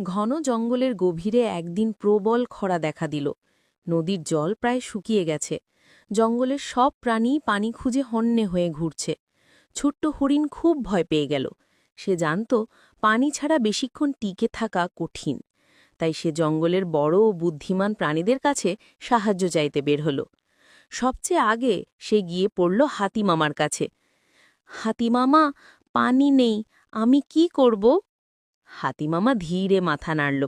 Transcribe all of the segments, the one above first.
ঘন জঙ্গলের গভীরে একদিন প্রবল খরা দেখা দিল। নদীর জল প্রায় শুকিয়ে গেছে। জঙ্গলের সব প্রাণী পানি খুঁজে হন্যে হয়ে ঘুরছে। ছোট্ট হরিণ খুব ভয় পেয়ে গেল। সে জানত পানি ছাড়া বেশিক্ষণ টিকে থাকা কঠিন। তাই সে জঙ্গলের বড় ও বুদ্ধিমান প্রাণীদের কাছে সাহায্য চাইতে বের হল। সবচেয়ে আগে সে গিয়ে পড়ল হাতিমামার কাছে। হাতিমামা, পানি নেই, আমি কি করব? হাতিমামা ধীরে মাথা নাড়ল।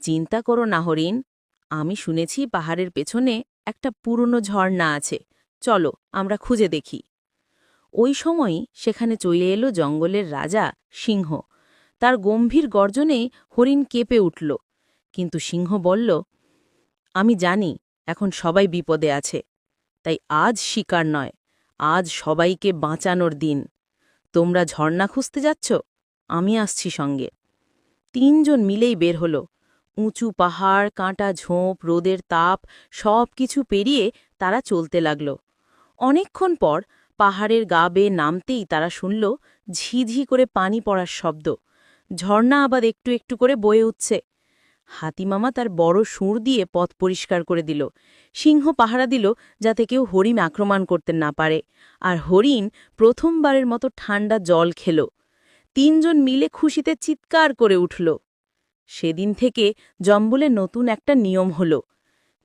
চিন্তা করো না হরিণ, আমি শুনেছি পাহাড়ের পেছনে একটা পুরনো ঝর্ণা আছে, চলো আমরা খুঁজে দেখি। ওই সময়ই সেখানে চলে এলো জঙ্গলের রাজা সিংহ। তার গম্ভীর গর্জনে হরিণ কেঁপে উঠল। কিন্তু সিংহ বলল, আমি জানি এখন সবাই বিপদে আছে, তাই আজ শিকার নয়, আজ সবাইকে বাঁচানোর দিন। তোমরা ঝর্ণা খুঁজতে যাচ্ছ, আমি আসছি সঙ্গে। তিনজন মিলেই বের হল। উঁচু পাহাড়, কাঁটা ঝোপ, রোদের তাপ সব কিছু পেরিয়ে তারা চলতে লাগল। অনেকক্ষণ পর পাহাড়ের গা বেয়ে নামতেই তারা শুনল ঝিঝি করে পানি পড়ার শব্দ। ঝর্ণা আবার একটু একটু করে বয়ে উঠছে। হাতিমামা তার বড় সুর দিয়ে পথ পরিষ্কার করে দিল। সিংহ পাহারা দিল যাতে কেউ হরিণ আক্রমণ করতে না পারে। আর হরিণ প্রথমবারের মতো ঠান্ডা জল খেল। তিনজন মিলে খুশিতে চিৎকার করে উঠল। সেদিন থেকে জম্বলে নতুন একটা নিয়ম হল,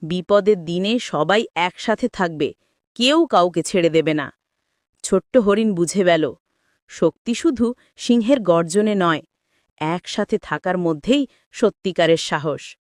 বিপদের দিনে সবাই একসাথে থাকবে, কেউ কাউকে ছেড়ে দেবে না। ছোট্ট হরিণ বুঝে গেল, শক্তি শুধু সিংহের গর্জনে নয়, একসাথে থাকার মধ্যেই সত্যিকারের সাহস।